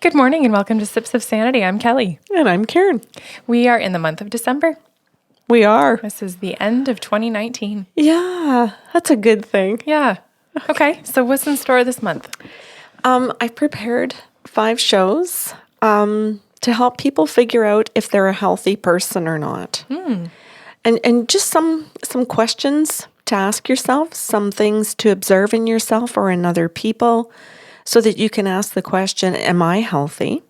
Good morning and welcome to Sips of Sanity. I'm Kelly. And I'm Karen. We are in the month of December. We are. This is the end of 2019. Yeah, that's a good thing. Yeah. Okay, so what's in store this month? I've prepared 5 shows to help people figure out if they're a healthy person or not. And just some questions to ask yourself, some things to observe in yourself or in other people so that you can ask the question, am I healthy?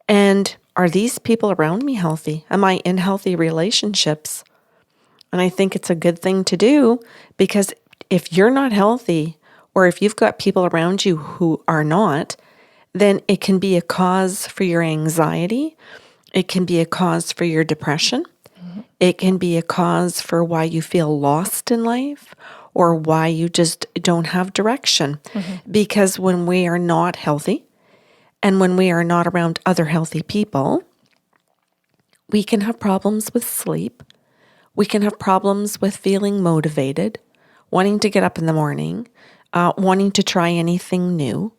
And are these people around me healthy? Am I in healthy relationships? And I think it's a good thing to do because if you're not healthy or if you've got people around you who are not, then it can be a cause for your anxiety. It can be a cause for your depression. It can be a cause for why you feel lost in life or why you just don't have direction. Because when we are not healthy and when we are not around other healthy people, we can have problems with sleep. We can have problems with feeling motivated, wanting to get up in the morning, wanting to try anything new.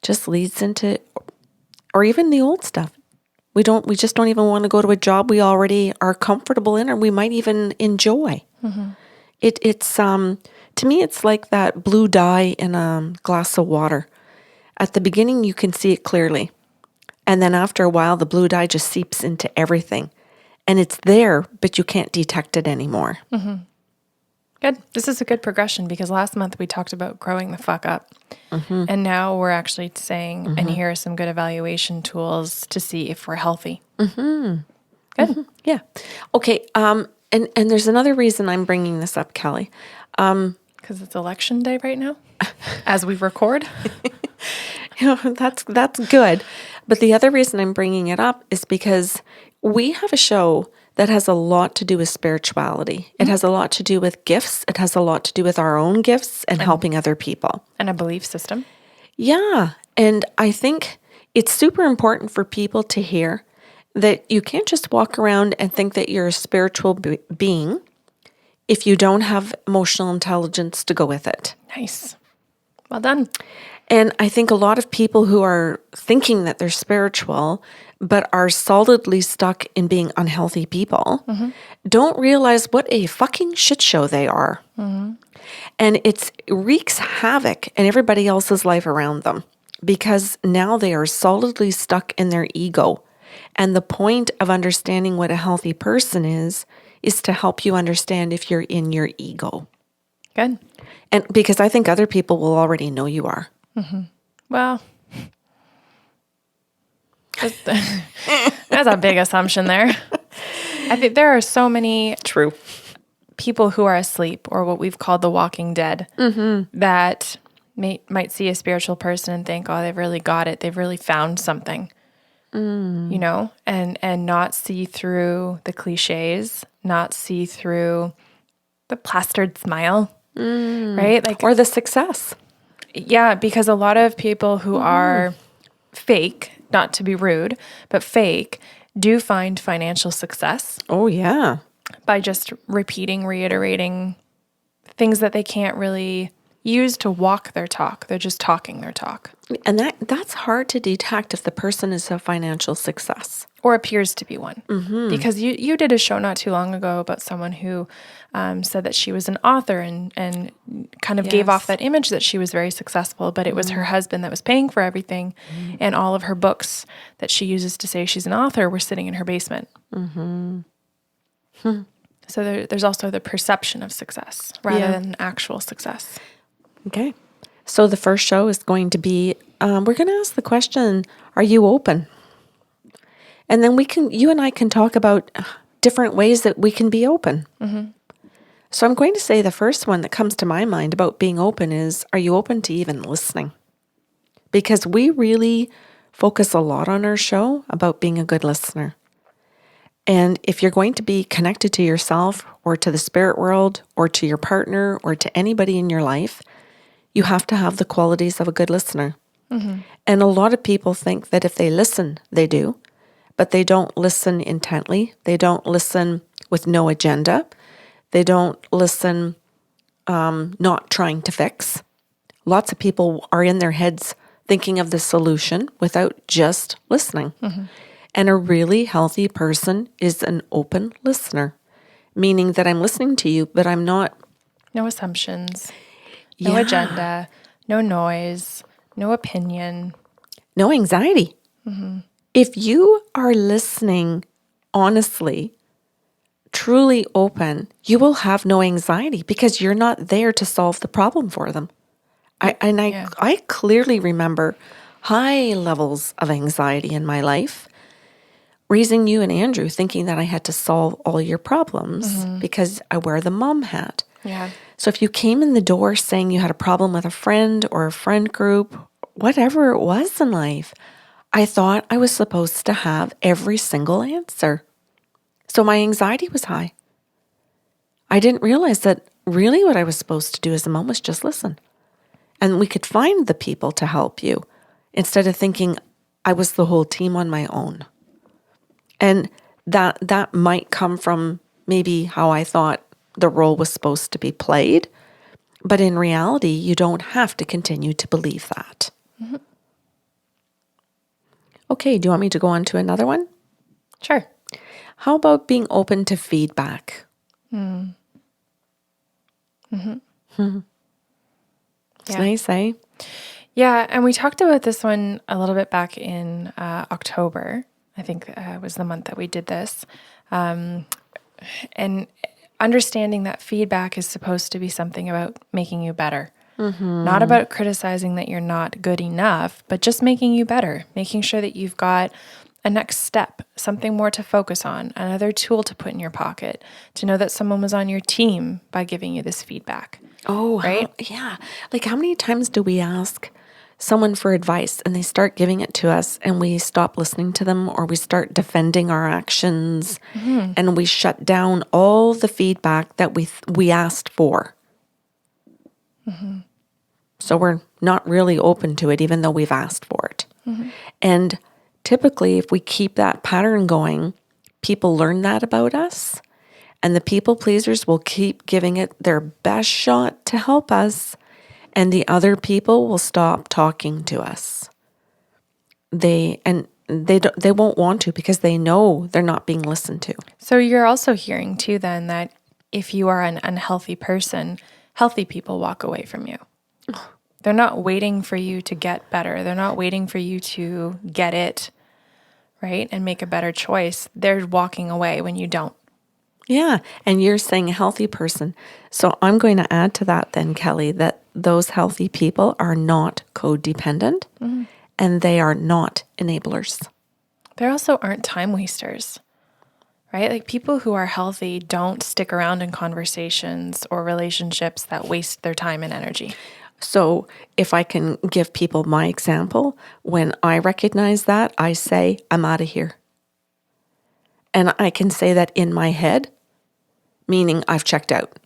Just leads into, or even the old stuff. We just don't even want to go to a job we already are comfortable in, or we might even enjoy. It's to me, it's like that blue dye in a glass of water. At the beginning, you can see it clearly. And then after a while, the blue dye just seeps into everything. And it's there, but you can't detect it anymore. Good. This is a good progression because last month we talked about growing the fuck up. And now we're actually saying, and here are some good evaluation tools to see if we're healthy. Good. Yeah. Okay. And there's another reason I'm bringing this up, Kelly. Because it's election day right now as we record. That's good. But the other reason I'm bringing it up is because we have a show that has a lot to do with spirituality. It has a lot to do with gifts. It has a lot to do with our own gifts and helping other people. And a belief system. Yeah. And I think it's super important for people to hear that you can't just walk around and think that you're a spiritual being if you don't have emotional intelligence to go with it. Nice. Well done. And I think a lot of people who are thinking that they're spiritual but are solidly stuck in being unhealthy people don't realize what a fucking shit show they are. And it wreaks havoc in everybody else's life around them because now they are solidly stuck in their ego. And the point of understanding what a healthy person is to help you understand if you're in your ego. Good. And because I think other people will already know you are. Well, that's a big assumption there. I think there are so many True. people who are asleep or what we've called the walking dead that might see a spiritual person and think, oh, they've really got it. They've really found something, you know, and not see through the cliches, not see through the plastered smile, right? Like, Or the success. yeah, because a lot of people who are fake, not to be rude, but fake, do find financial success Oh, yeah. by just reiterating things that they can't really use to walk their talk. They're just talking their talk. And that's hard to detect if the person is a financial success. Or appears to be one. Because you did a show not too long ago about someone who said that she was an author and kind of gave off that image that she was very successful, but it was her husband that was paying for everything. And all of her books that she uses to say she's an author were sitting in her basement. So there's also the perception of success rather than actual success. Okay. So the first show is going to be, we're going to ask the question, are you open? And then you and I can talk about different ways that we can be open. So I'm going to say the first one that comes to my mind about being open is, are you open to even listening? Because we really focus a lot on our show about being a good listener. And if you're going to be connected to yourself or to the spirit world or to your partner or to anybody in your life, you have to have the qualities of a good listener. And a lot of people think that if they listen, they do. But they don't listen intently. They don't listen with no agenda. They don't listen not trying to fix. Lots of people are in their heads thinking of the solution without just listening. And a really healthy person is an open listener, meaning that I'm listening to you, but I'm not. No assumptions, no agenda, no noise, no opinion. No anxiety. If you are listening honestly, truly open, you will have no anxiety because you're not there to solve the problem for them. I clearly remember high levels of anxiety in my life, raising you and Andrew, thinking that I had to solve all your problems because I wear the mom hat. Yeah. So if you came in the door saying you had a problem with a friend or a friend group, whatever it was in life, I thought I was supposed to have every single answer. So my anxiety was high. I didn't realize that really what I was supposed to do as a mom was just listen. And we could find the people to help you instead of thinking I was the whole team on my own. And that might come from maybe how I thought the role was supposed to be played. But in reality, you don't have to continue to believe that. Okay, do you want me to go on to another one? Sure. How about being open to feedback? It's nice, eh? Yeah, and we talked about this one a little bit back in October. I think was the month that we did this. And understanding that feedback is supposed to be something about making you better. Not about criticizing that you're not good enough, but just making you better, making sure that you've got a next step, something more to focus on, another tool to put in your pocket, to know that someone was on your team by giving you this feedback. Oh, right? Yeah. Like how many times do we ask someone for advice and they start giving it to us and we stop listening to them, or we start defending our actions and we shut down all the feedback that we asked for? So we're not really open to it, even though we've asked for it. And typically, if we keep that pattern going, people learn that about us, and the people pleasers will keep giving it their best shot to help us, and the other people will stop talking to us. They won't want to because they know they're not being listened to. So you're also hearing too then that if you are an unhealthy person, healthy people walk away from you. They're not waiting for you to get better. They're not waiting for you to get it, right? And make a better choice. They're walking away when you don't. Yeah. And you're saying a healthy person. So I'm going to add to that then, Kelly, that those healthy people are not codependent and they are not enablers. There also aren't time wasters, right? Like people who are healthy don't stick around in conversations or relationships that waste their time and energy. So if I can give people my example, when I recognize that, I say, I'm out of here. And I can say that in my head, meaning I've checked out.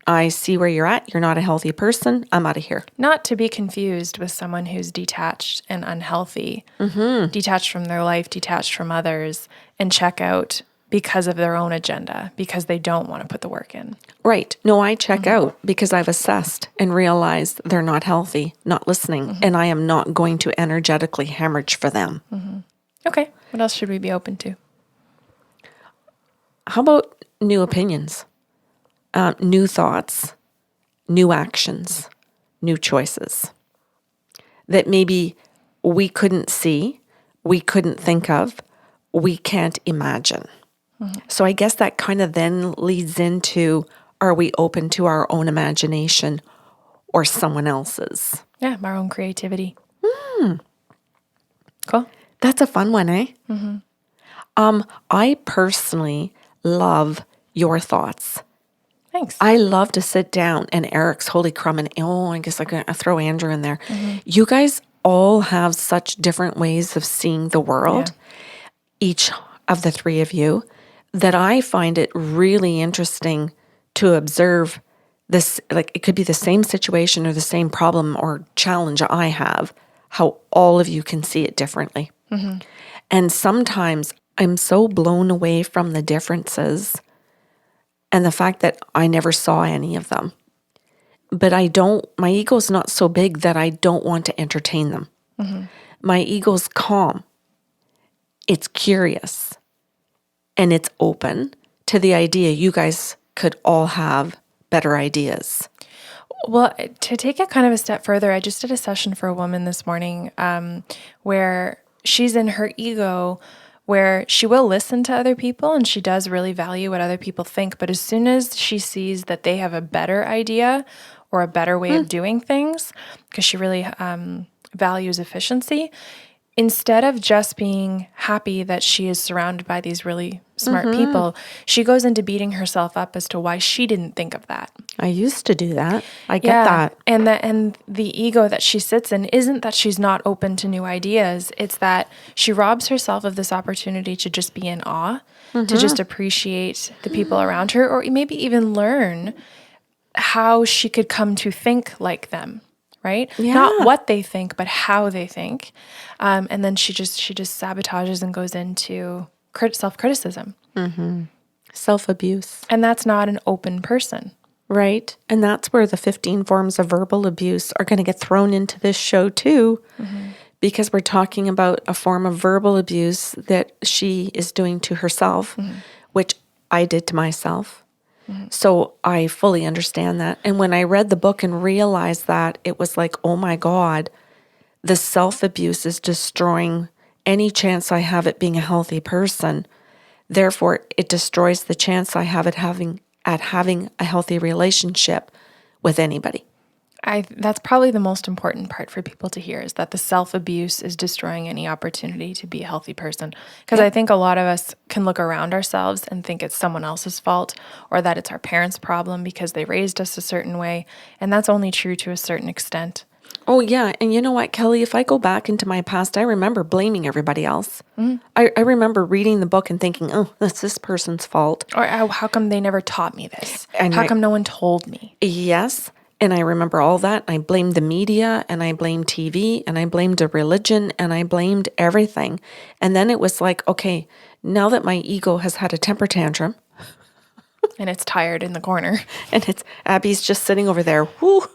I see where you're at. You're not a healthy person. I'm out of here. Not to be confused with someone who's detached and unhealthy, detached from their life, detached from others, and check out because of their own agenda, because they don't want to put the work in. Right. No, I check out because I've assessed and realized they're not healthy, not listening, and I am not going to energetically hemorrhage for them. Okay. What else should we be open to? How about new opinions, new thoughts, new actions, new choices that maybe we couldn't see, we couldn't think of, we can't imagine? So I guess that kind of then leads into, are we open to our own imagination or someone else's? Yeah, our own creativity. Cool. That's a fun one, eh? I personally love your thoughts. Thanks. I love to sit down and Eric's Holy Crumb and, I guess I'm going to throw Andrew in there. You guys all have such different ways of seeing the world, each of the three of you, that I find it really interesting to observe this. Like it could be the same situation or the same problem or challenge I have, how all of you can see it differently. And sometimes I'm so blown away from the differences and the fact that I never saw any of them. But my ego's not so big that I don't want to entertain them. My ego's calm. It's curious. And it's open to the idea you guys could all have better ideas. Well, to take it kind of a step further, I just did a session for a woman this morning where she's in her ego, where she will listen to other people and she does really value what other people think. But as soon as she sees that they have a better idea or a better way of doing things, because she really values efficiency, instead of just being happy that she is surrounded by these really smart people, she goes into beating herself up as to why she didn't think of that. I used to do that. I get that. And the ego that she sits in isn't that she's not open to new ideas. It's that she robs herself of this opportunity to just be in awe, to just appreciate the people around her, or maybe even learn how she could come to think like them. Right? Yeah. Not what they think, but how they think. And then she just sabotages and goes into self-criticism. Self-abuse. And that's not an open person. Right. And that's where the 15 forms of verbal abuse are going to get thrown into this show too, because we're talking about a form of verbal abuse that she is doing to herself, which I did to myself. So I fully understand that. And when I read the book and realized that, it was like, oh my God, the self-abuse is destroying any chance I have at being a healthy person. Therefore, it destroys the chance I have at having a healthy relationship with anybody. That's probably the most important part for people to hear, is that the self-abuse is destroying any opportunity to be a healthy person. Because I think a lot of us can look around ourselves and think it's someone else's fault, or that it's our parents' problem because they raised us a certain way. And that's only true to a certain extent. Oh, yeah. And you know what, Kelly? If I go back into my past, I remember blaming everybody else. I remember reading the book and thinking, oh, that's this person's fault. Or how come they never taught me this? And how come no one told me? Yes. And I remember all that. I blamed the media, and I blamed TV, and I blamed the religion, and I blamed everything. And then it was like, okay, now that my ego has had a temper tantrum. And it's tired in the corner. And it's Abby's just sitting over there. Whoo.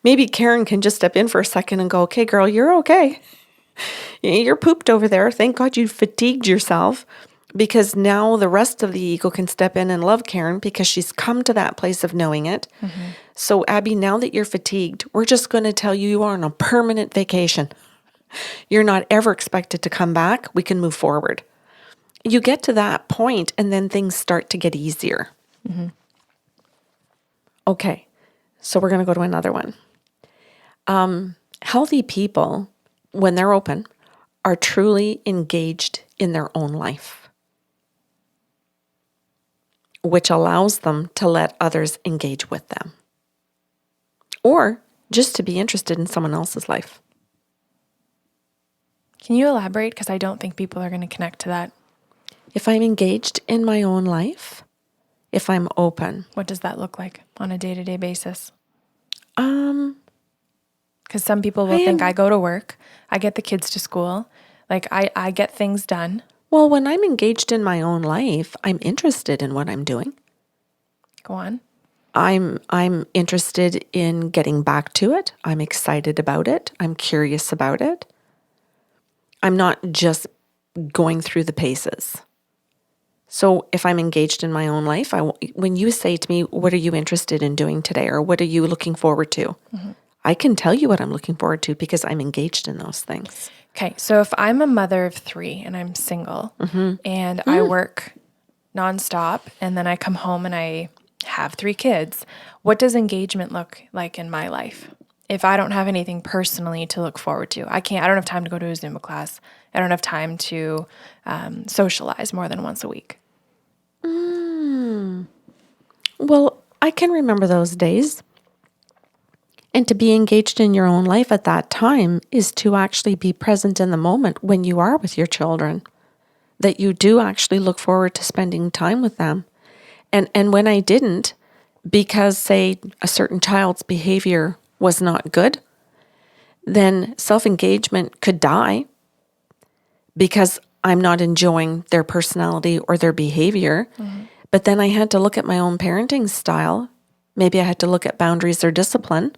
Maybe Karen can just step in for a second and go, okay, girl, you're okay. You're pooped over there. Thank God you fatigued yourself. Because now the rest of the ego can step in and love Karen because she's come to that place of knowing it. So, Abby, now that you're fatigued, we're just going to tell you you are on a permanent vacation. You're not ever expected to come back. We can move forward. You get to that point, and then things start to get easier. Okay, so we're going to go to another one. Healthy people, when they're open, are truly engaged in their own life, which allows them to let others engage with them, or just to be interested in someone else's life. Can you elaborate? Because I don't think people are going to connect to that. If I'm engaged in my own life, if I'm open. What does that look like on a day-to-day basis? Because some people will think I go to work, I get the kids to school, like I get things done. Well, when I'm engaged in my own life, I'm interested in what I'm doing. Go on. I'm interested in getting back to it. I'm excited about it. I'm curious about it. I'm not just going through the paces. So if I'm engaged in my own life, when you say to me, what are you interested in doing today? Or what are you looking forward to? I can tell you what I'm looking forward to because I'm engaged in those things. Okay, so if I'm a mother of 3 and I'm single and I work nonstop and then I come home and I have 3 kids, what does engagement look like in my life? If I don't have anything personally to look forward to, I don't have time to go to a Zumba class. I don't have time to socialize more than once a week. Well, I can remember those days. And to be engaged in your own life at that time is to actually be present in the moment when you are with your children, that you do actually look forward to spending time with them. And when I didn't, because, say, a certain child's behavior was not good, then self-engagement could die because I'm not enjoying their personality or their behavior. But then I had to look at my own parenting style. Maybe I had to look at boundaries or discipline.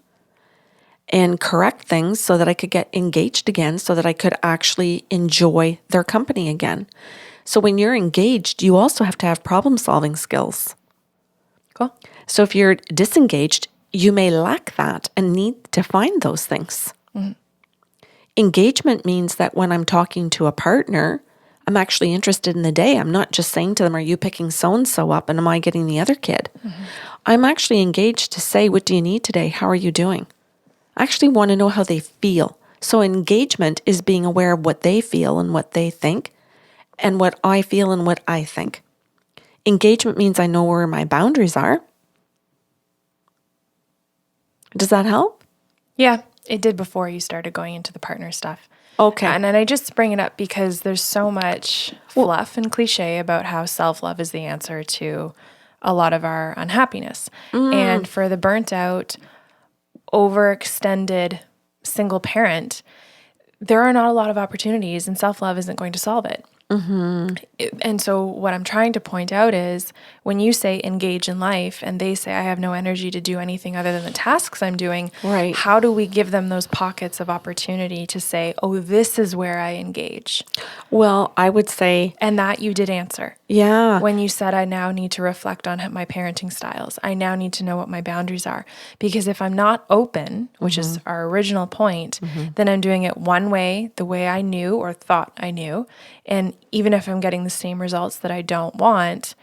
and correct things so that I could get engaged again, so that I could actually enjoy their company again. So when you're engaged, you also have to have problem-solving skills. Cool. So if you're disengaged, you may lack that and need to find those things. Engagement means that when I'm talking to a partner, I'm actually interested in the day. I'm not just saying to them, are you picking so-and-so up and am I getting the other kid? I'm actually engaged to say, what do you need today? How are you doing? I actually want to know how they feel. So engagement is being aware of what they feel and what they think, and what I feel and what I think. Engagement means I know where my boundaries are. Does that help? Yeah, it did before you started going into the partner stuff. Okay. And then I just bring it up because there's so much fluff and cliche about how self-love is the answer to a lot of our unhappiness. And for the burnt out, overextended single parent, there are not a lot of opportunities, and self-love isn't going to solve it. And so what I'm trying to point out is when you say engage in life and they say I have no energy to do anything other than the tasks I'm doing, Right. how do we give them those pockets of opportunity to say, oh, this is where I engage? Well, I would say, And that you did answer. yeah. When you said, I now need to reflect on my parenting styles. I now need to know what my boundaries are. Because if I'm not open, which is our original point, then I'm doing it one way, the way I knew or thought I knew. And even if I'm getting the same results that I don't want,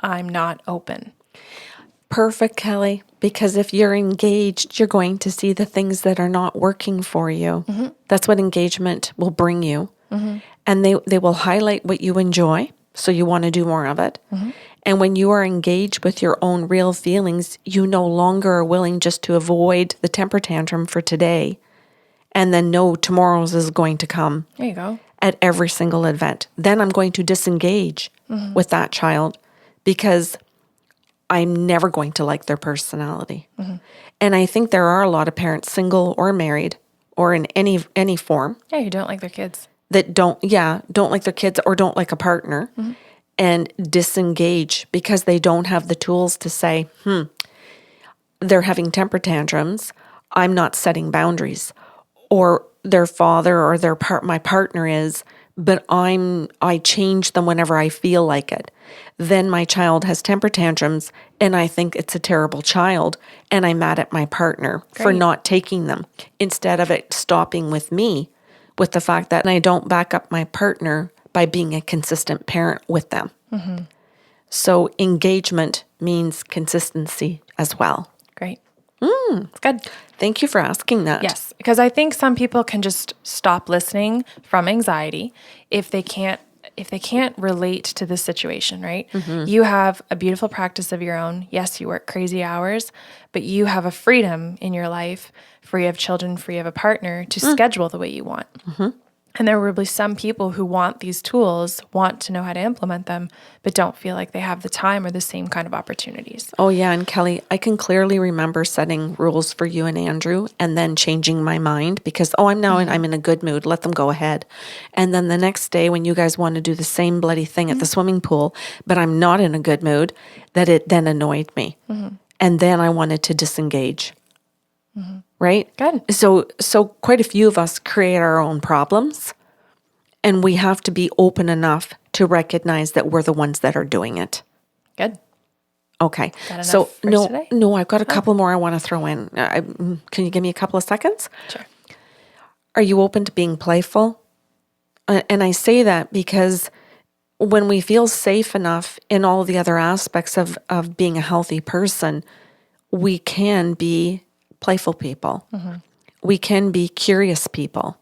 I'm not open. Perfect, Kelly. Because if you're engaged, you're going to see the things that are not working for you. That's what engagement will bring you. And they will highlight what you enjoy. So you want to do more of it. And when you are engaged with your own real feelings, you no longer are willing just to avoid the temper tantrum for today and then know tomorrow's is going to come There you go. at every single event. Then I'm going to disengage with that child because I'm never going to like their personality. And I think there are a lot of parents, single or married or in any form, Yeah, you don't like their kids. that don't like their kids or don't like a partner and disengage because they don't have the tools to say, they're having temper tantrums. I'm not setting boundaries. Or their father or my partner is, but I change them whenever I feel like it. Then my child has temper tantrums and I think it's a terrible child and I'm mad at my partner for Great. not taking them instead of it stopping with me, with the fact that I don't back up my partner by being a consistent parent with them. So engagement means consistency as well. Great. It's good. Thank you for asking that. Yes, because I think some people can just stop listening from anxiety if they can't relate to this situation, right? You have a beautiful practice of your own. Yes, you work crazy hours, but you have a freedom in your life, free of children, free of a partner, to schedule the way you want. And there will be some people who want these tools, want to know how to implement them, but don't feel like they have the time or the same kind of opportunities. Oh, yeah. And Kelly, I can clearly remember setting rules for you and Andrew and then changing my mind because, I'm in a good mood. Let them go ahead. And then the next day when you guys want to do the same bloody thing at the swimming pool, but I'm not in a good mood, that it then annoyed me. And then I wanted to disengage. Right? Good. So quite a few of us create our own problems. And we have to be open enough to recognize that we're the ones that are doing it. Good. Okay. That So enough for today? no, I've got a couple more I want to throw in. Can you give me a couple of seconds? Sure. Are you open to being playful? And I say that because when we feel safe enough in all the other aspects of being a healthy person, we can be playful people. We can be curious people.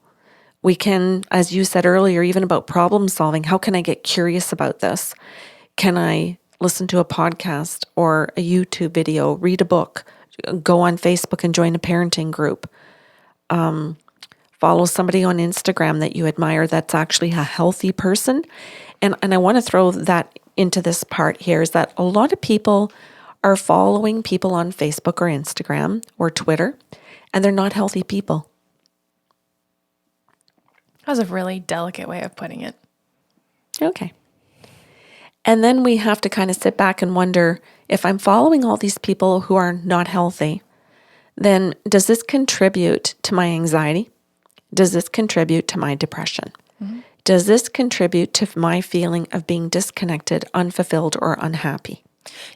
We can, as you said earlier, even about problem solving, how can I get curious about this? Can I listen to a podcast or a YouTube video, read a book, go on Facebook and join a parenting group, follow somebody on Instagram that you admire that's actually a healthy person? And I want to throw that into this part here is that a lot of people are following people on Facebook or Instagram or Twitter, and they're not healthy people. That was a really delicate way of putting it. Okay. And then we have to kind of sit back and wonder, if I'm following all these people who are not healthy, then does this contribute to my anxiety? Does this contribute to my depression? Does this contribute to my feeling of being disconnected, unfulfilled, or unhappy?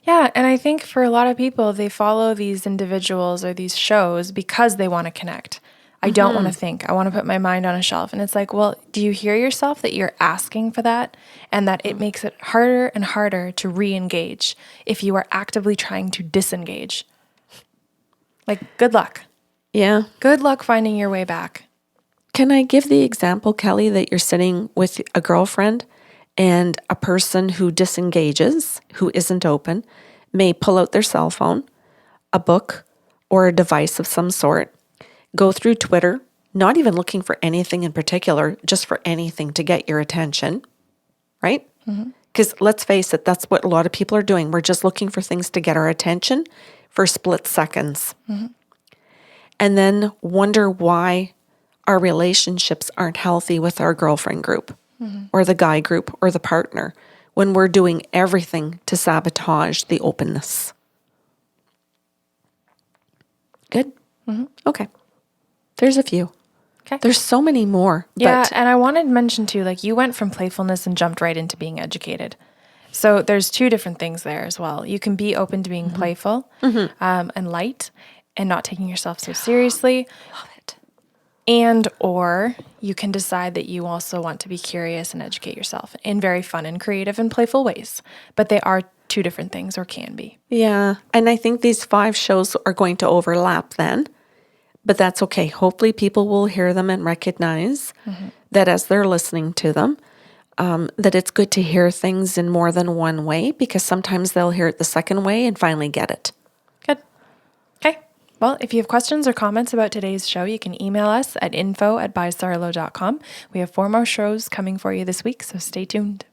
Yeah, and I think for a lot of people, they follow these individuals or these shows because they want to connect. I don't want to think. I want to put my mind on a shelf. And it's like, well, do you hear yourself that you're asking for that and that it makes it harder and harder to re-engage if you are actively trying to disengage? Like, good luck. Yeah. Good luck finding your way back. Can I give the example, Kelly, that you're sitting with a girlfriend and a person who disengages, who isn't open, may pull out their cell phone, a book, or a device of some sort, go through Twitter, not even looking for anything in particular, just for anything to get your attention, right? Because let's face it, that's what a lot of people are doing. We're just looking for things to get our attention for split seconds. And then wonder why our relationships aren't healthy with our girlfriend group or the guy group or the partner when we're doing everything to sabotage the openness. Good? Okay. There's a few. Okay. There's so many more. Yeah, But and I wanted to mention too, like you went from playfulness and jumped right into being educated. So there's two different things there as well. You can be open to being playful and light and not taking yourself so seriously. love it. And or you can decide that you also want to be curious and educate yourself in very fun and creative and playful ways. But they are two different things or can be. Yeah. And I think these 5 shows are going to overlap then. But that's okay. Hopefully people will hear them and recognize that as they're listening to them, that it's good to hear things in more than one way because sometimes they'll hear it the second way and finally get it. Good. Okay. Well, if you have questions or comments about today's show, you can email us at info@bysarlo.com. We have 4 more shows coming for you this week, so stay tuned.